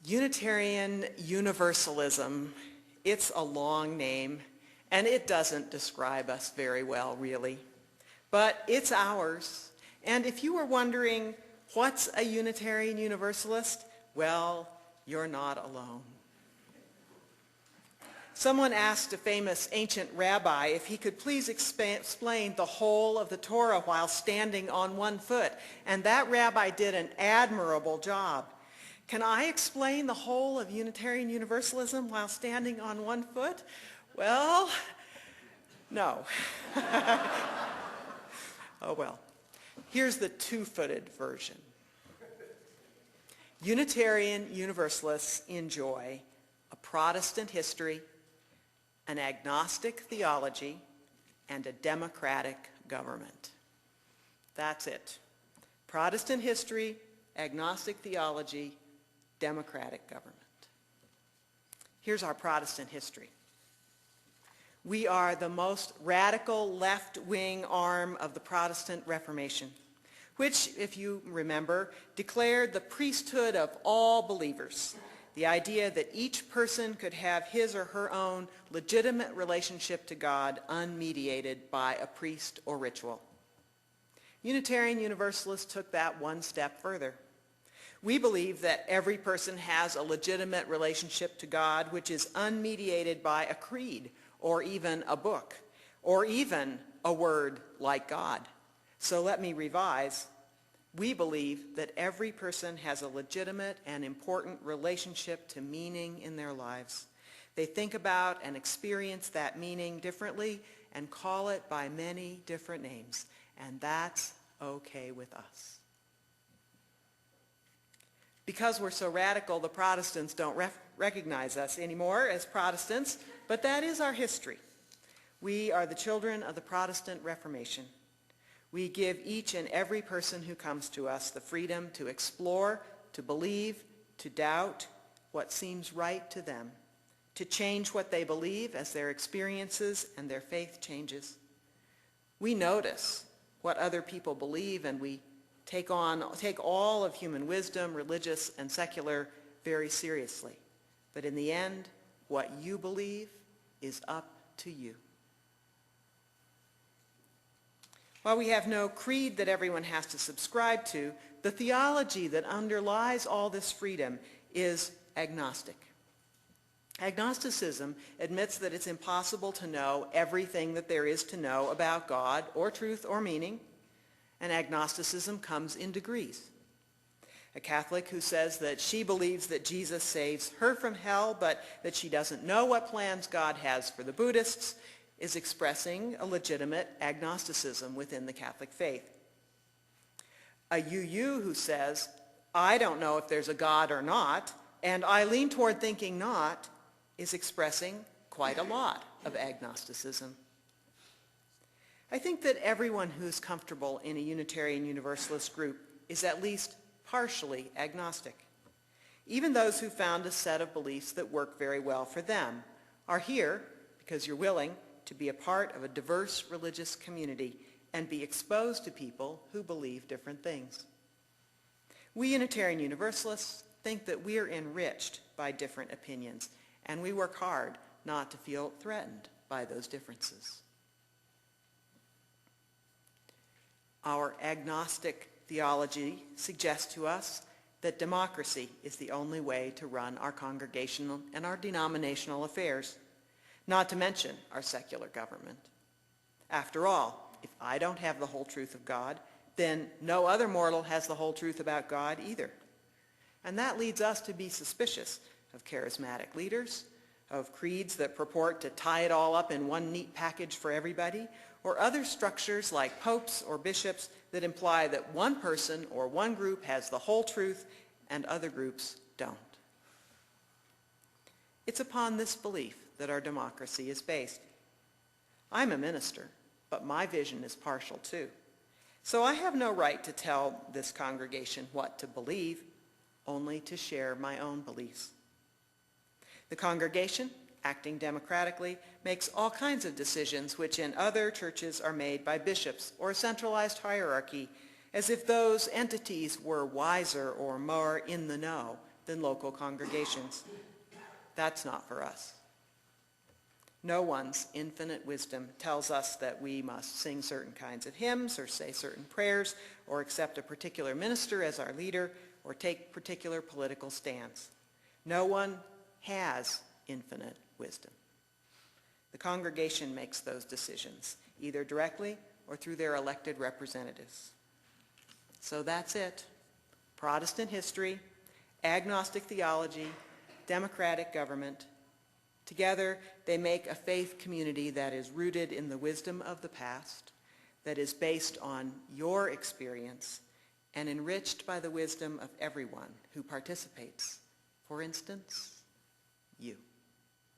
Unitarian Universalism, it's a long name, and it doesn't describe us very well, really. But it's ours. And if you were wondering, what's a Unitarian Universalist? Well, you're not alone. Someone asked a famous ancient rabbi if he could please explain the whole of the Torah while standing on one foot, and that rabbi did an admirable job. Can I explain the whole of Unitarian Universalism while standing on one foot? Well, no. Oh well. Here's the two-footed version. Unitarian Universalists enjoy a Protestant history, an agnostic theology, and a democratic government. That's it. Protestant history, agnostic theology, democratic government. Here's our Protestant history. We are the most radical left-wing arm of the Protestant Reformation, which, if you remember, declared the priesthood of all believers, the idea that each person could have his or her own legitimate relationship to God unmediated by a priest or ritual. Unitarian Universalists took that one step further. We believe that every person has a legitimate relationship to God which is unmediated by a creed or even a book or even a word like God. So let me revise. We believe that every person has a legitimate and important relationship to meaning in their lives. They think about and experience that meaning differently and call it by many different names, and that's okay with us. Because we're so radical, the Protestants don't recognize us anymore as Protestants, but that is our history. We are the children of the Protestant Reformation. We give each and every person who comes to us the freedom to explore, to believe, to doubt what seems right to them, to change what they believe as their experiences and their faith changes. We notice what other people believe, and we take all of human wisdom, religious and secular, very seriously. But in the end, what you believe is up to you. While we have no creed that everyone has to subscribe to, the theology that underlies all this freedom is agnostic. Agnosticism admits that it's impossible to know everything that there is to know about God or truth or meaning, and agnosticism comes in degrees. A Catholic who says that she believes that Jesus saves her from hell, but that she doesn't know what plans God has for the Buddhists, is expressing a legitimate agnosticism within the Catholic faith. A UU who says, I don't know if there's a God or not, and I lean toward thinking not, is expressing quite a lot of agnosticism. I think that everyone who's comfortable in a Unitarian Universalist group is at least partially agnostic. Even those who found a set of beliefs that work very well for them are here because you're willing to be a part of a diverse religious community and be exposed to people who believe different things. We Unitarian Universalists think that we're enriched by different opinions, and we work hard not to feel threatened by those differences. Our agnostic theology suggests to us that democracy is the only way to run our congregational and our denominational affairs, not to mention our secular government. After all, if I don't have the whole truth of God, then no other mortal has the whole truth about God either. And that leads us to be suspicious of charismatic leaders, of creeds that purport to tie it all up in one neat package for everybody, or other structures like popes or bishops that imply that one person or one group has the whole truth and other groups don't. It's upon this belief that our democracy is based. I'm a minister, but my vision is partial too. So I have no right to tell this congregation what to believe, only to share my own beliefs. The congregation, acting democratically, makes all kinds of decisions which in other churches are made by bishops or a centralized hierarchy, as if those entities were wiser or more in the know than local congregations. That's not for us. No one's infinite wisdom tells us that we must sing certain kinds of hymns or say certain prayers or accept a particular minister as our leader or take particular political stands. No one has infinite wisdom. The congregation makes those decisions, either directly or through their elected representatives. So that's it. Protestant history, agnostic theology, democratic government. Together, they make a faith community that is rooted in the wisdom of the past, that is based on your experience, and enriched by the wisdom of everyone who participates. For instance, you.